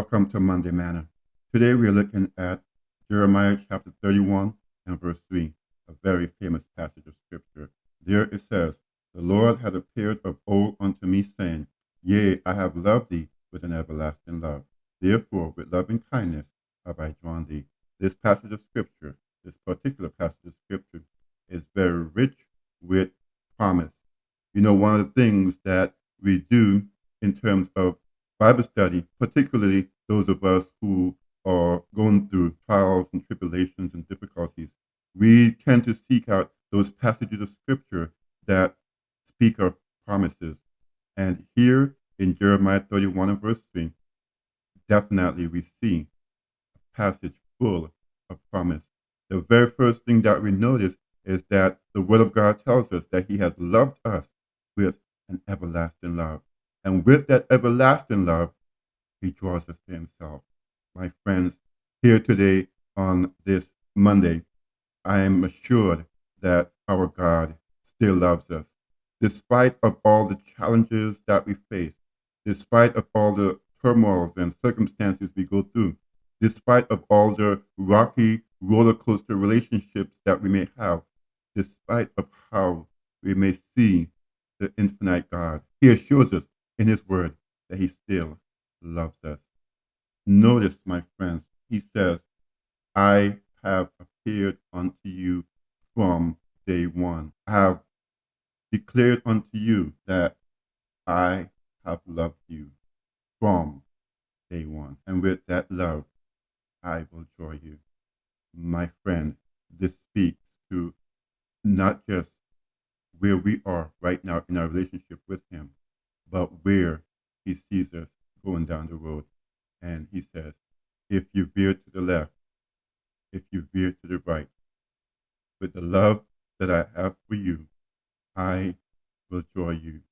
Welcome to Monday Manna. Today we are looking at Jeremiah chapter 31 and verse 3, a very famous passage of scripture. There it says, "The Lord had appeared of old unto me, saying, Yea, I have loved thee with an everlasting love. Therefore, with loving kindness have I drawn thee." This passage of scripture, this particular passage of scripture, is very rich with promise. You know, one of the things that we do in terms of Bible study, particularly those of us who are going through trials and tribulations and difficulties, we tend to seek out those passages of scripture that speak of promises. And here in Jeremiah 31 and verse 3, definitely we see a passage full of promise. The very first thing that we notice is that the Word of God tells us that He has loved us with an everlasting love. And with that everlasting love, He draws us to Himself. My friends, here today on this Monday, I am assured that our God still loves us. Despite of all the challenges that we face, despite of all the turmoils and circumstances we go through, despite of all the rocky roller coaster relationships that we may have, despite of how we may see the infinite God, He assures us in His Word that He still loves us. Notice, my friends, He says, "I have appeared unto you from day one. I have declared unto you that I have loved you from day one. And with that love, I will draw you." My friend, this speaks to not just where we are right now in our relationship with Him, but where He sees us going down the road. And He says, if you veer to the left, if you veer to the right, with the love that I have for you, I will draw you.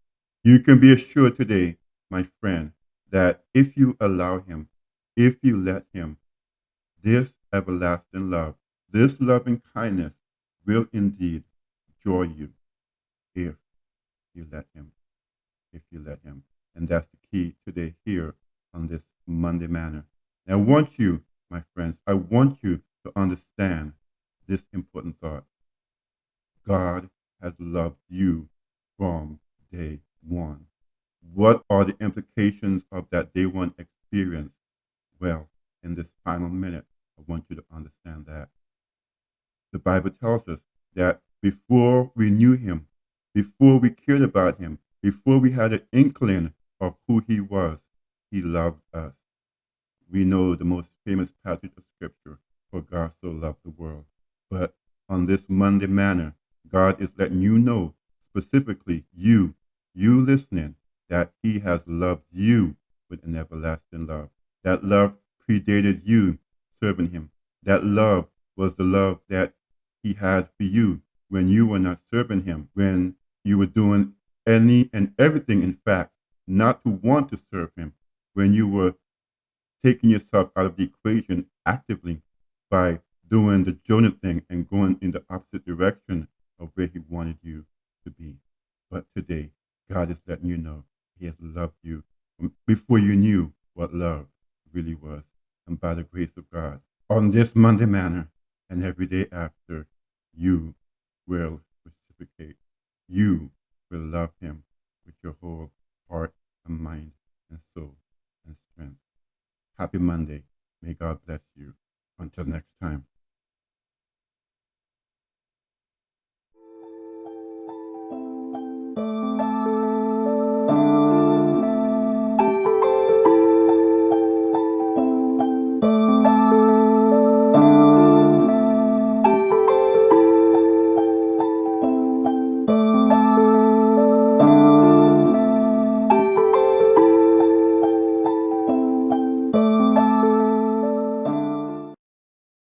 You can be assured today, my friend, that if you allow Him, if you let Him, this everlasting love, this loving kindness will indeed draw you if you let Him, if you let Him. And that's the key today here on this Monday Manna. And I want you, my friends, I want you to understand this important thought. God has loved you from day one. What are the implications of that day one experience? Well, in this final minute, I want you to understand that. The Bible tells us that before we knew Him, before we cared about Him, before we had an inkling of who He was, He loved us. We know the most famous passage of Scripture, "For God so loved the world." But on this Monday Manna, God is letting you know, specifically you listening, that He has loved you with an everlasting love. That love predated you serving Him. That love was the love that He had for you when you were not serving Him, when you were doing any and everything, in fact, not to want to serve Him, when you were taking yourself out of the equation actively by doing the Jonah thing and going in the opposite direction of where He wanted you to be. But today, God is letting you know He has loved you before you knew what love really was. And by the grace of God, on this Monday Manna and every day after, you will reciprocate. You will love Him with your whole heart and mind and soul and strength. Happy Monday. May God bless you. Until next time.